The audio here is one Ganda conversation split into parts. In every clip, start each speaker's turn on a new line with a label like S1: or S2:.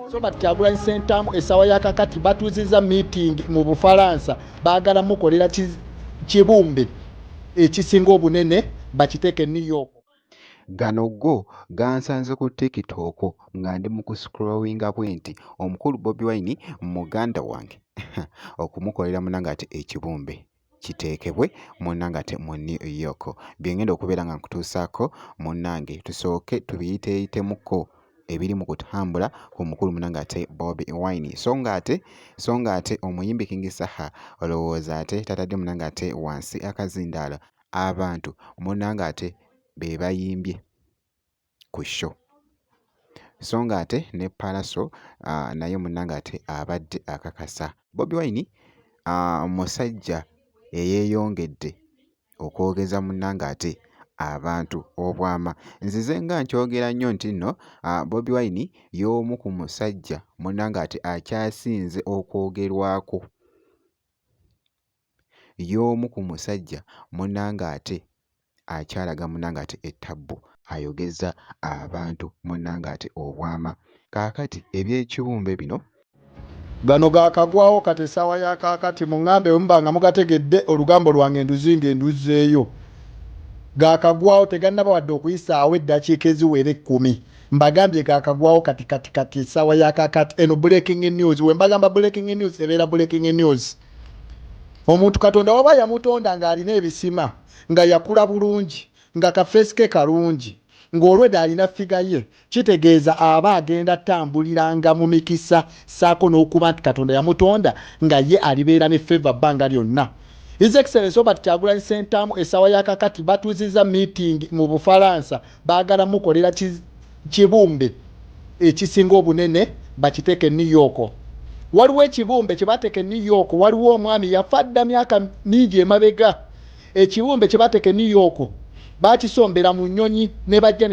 S1: So Kyagulanyi Ssentamu essawa ya kakati batuuzizza meeting mu Bufalansa baagala mukolera kibumbe ekisinga obunene bakiteeke New York.
S2: Gano go gansanze ku TikTok nga ndi mu kuscrollinga bwe nti omukulu Bobi Wine muganda wange okumukolera munnange ate ekibumbe kiteekebwe munnange ate mu New York. Byengenda okubeera nga nkutuusaako munnange tusooke tubiyiteeyitemuko ebiri mu kutambula ku mukulu munnange ate Bobi Wine so nga ate omuyimbi King Saha olowooza ate tatadde munnange ate wansi akazindaalo abantu munnange ate be bayimbye ku show so nga ate ne Palaso naye munnange ate abadde akakasa Bobi Wine musajja eyeeyongedde okwogeza munnange ate abantu obwama. Nzize nga nkyogera nnyo nti nno Bobi Wine y'omu ku musajja munnange ate akyasinze okwogerwako, y'omu ku musajja munnange ate akyalaga munnange ate ettabbu ayogeza abantu munnange ate obwama. Kaakati eby'ekibumbe bino
S1: gano gaakagwawo kati essaawa ya kaakati muŋŋambe muba nga mugategedde olugambo lwange nduzinga enduzzeeyo gaakagwawo tegannaba wadde okuyisaawo eddakiika eziwera 10 mbagambye gaakagwawo kati essaawa ya kaakati eno breaking news we mbagamba breaking news ebeera breaking news. Omuntu Katonda waba yamutonda ng'alina ebisima nga yakula bulungi nga kafeesi ke kalungi ng'olwedde alina figa ye kitegeeza aba agenda tambuliranga mu mikisa saako n'okuba nti Katonda yamutonda nga ye alibeera ne favor bbanga lyonna. His Excellency Robert Kyagulanyi Ssentamu essaawa ya kakati batuuzizza meeting mu Bufalansa baagala mukolera kibumbe ekisinga obunene bakiteeke New York. Waliwo ekibumbe kye bateeke New York, waliwo omwami yafa dda myaka mingi emabega. Ekibumbe kye bateeke New York baakisombera mu nnyonyi ne bajja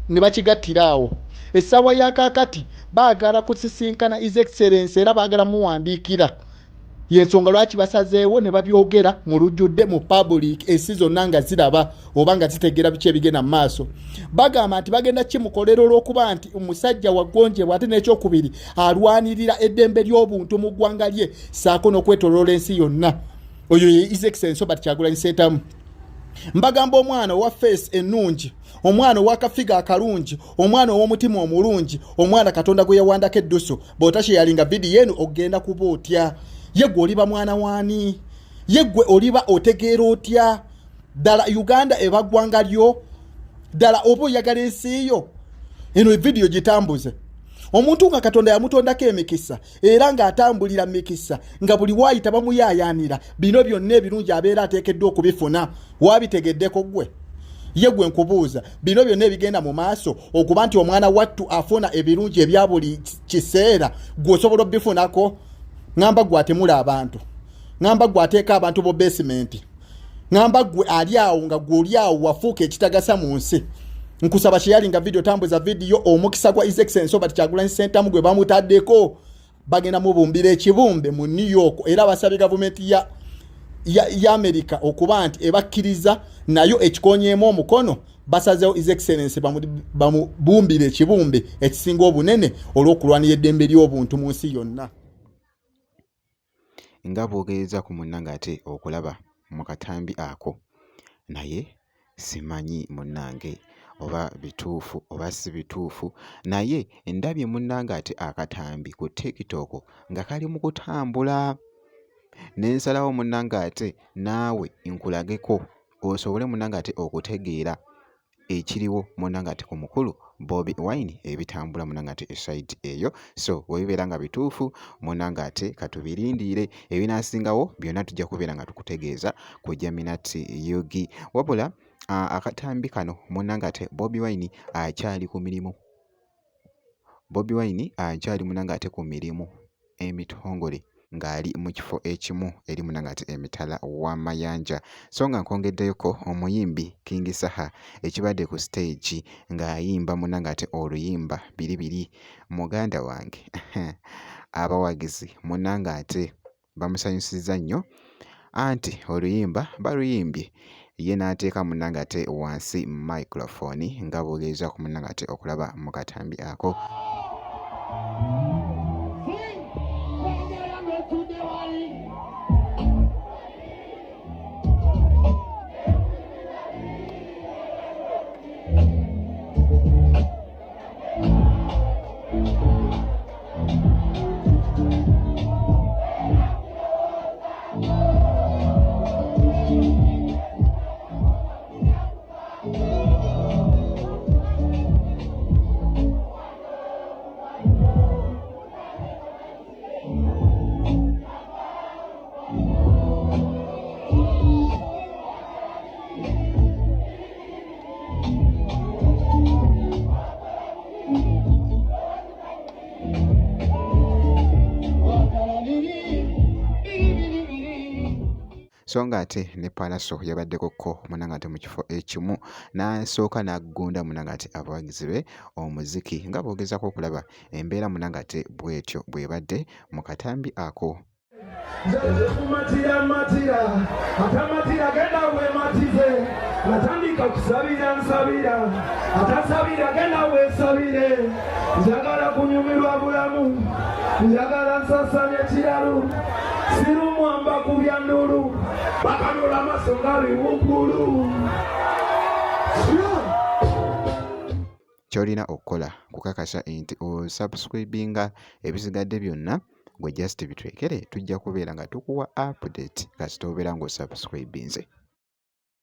S1: ne bakigattira awo. Essaawa ya kaakati baagala kusisinkana His Excellency era baagala muwandiikira. Y'ensonga lwaki basazeewo ne babyogera mu lujjudde mu public ensi zonna nga ziraba oba nga zitegeera biki ebigenda mu maaso. Bagamba nti bagenda kimukolera olw'okuba nti omusajja waggonjebwa ate n'ekyokubiri alwanirira eddembe ly'obuntu mu ggwanga lye saako n'okwetoloola ensi yonna. Oyo ye His Excellency Robert Kyagulanyi Ssentamu. Mbagamba omwana owa face ennungi, omwana ow'akafiga akalungi, omwana ow'omutima omulungi, omwana Katonda gwe yawandako eddusu bw'otasheyalinga vidiyo eno ogenda kuba otya. Ye gwe oliba mwana waani? Ye gwe oliba otegeera otya? Ddala Uganda eba ggwanga lyo? Ddala oba oyagala ensi yo? Eno evidiyo gitambuze. Omuntu nga Katonda yamutondako emikisa era ng'atambulira mikisa nga buli waayita bamuyaayaanira bino byonna ebirungi abeera ateekeddwa okubifuna waabitegeddeko gwe? Ye gwe nkubuuza bino byonna ebigenda mu maaso okuba nti omwana wattu afuna ebirungi ebya buli kiseera gwe osobola obifunako? Ngamba gwe atemula abantu, ngamba gwe ateeka abantu bo basement, ngamba gwe ali awo nga gwe oli awo wafuuka ekitagasa mu nsi. Nkusaba sharinga video, tambuza video omukisa gwa His Excellency Robert Kyagulanyi Ssentamu gwe bamutaddeko bagenda mubumbira ekibumbe mu New York era basabye gavumenti ya America okuba nti ebakkiriza nayo ekikonyeemu omukono basazeewo His Excellency bamubumbira ekibumbe ekisinga obunene olw'okulwanira eddembe ly'obuntu mu nsi yonna.
S2: Nga bw'ogereza ku munnange ate okulaba mu katambi ako naye simanyi munnange oba bituufu oba si bituufu naye ndabye munnange ate akatambi ku TikTok nga kali mu kutambula n'ensalawo munnange ate naawe nkulageko osobole munnange ate okutegeera ekiriwo munnange ate ku mukulu Bobi Wine ebitambula munnange ate eside eyo. So webibeera nga bituufu munnange ate katubirindiire ebinaasingawo byonna tujja kubeera nga tukutegeeza ku Jaminati Yugi. Wabula akatambi kano munnange ate Bobi Wine akyali ku mirimu. Bobi Wine akyali munnange ate ku mirimu emitongole ng'ali mu kifo ekimu eri munnange ate emitala w'amayanja. So nga nkongeddeyoko omuyimbi King Saha ekibadde ku stage ng'ayimba munnange ate oluyimba biribiri muganda wange abawagizi munnange ate bamusanyusizza nnyo anti oluyimba baluyimbye ye n'ateeka munnange ate wansi microphone nga bw'ogereza ku munnange ate okulaba mu katambi ako. so ng'ate ne Palaso yabaddekoko munnange ate mu kifo ekimu n'asooka n'aggunda munnange ate abawagizi be omuziki nga boogezako okulaba embeera munnange ate bw'etyo bw'ebadde mu katambi ako.
S3: Matira atamatira genda weematize natandika kusabira nsabira atasabira genda weesabire njagala kunyumirwa bulamu njagala nsasanye kiralu sirumwamba kubya ndulu bakanula amaso nga biwuggulu.
S2: Ky'olina okukola kukakasa nti osubscribinga ebisigadde byonna gwe just bitwekere tujja kubeera nga tukuwa update kasita obeera ng'osubscribinze.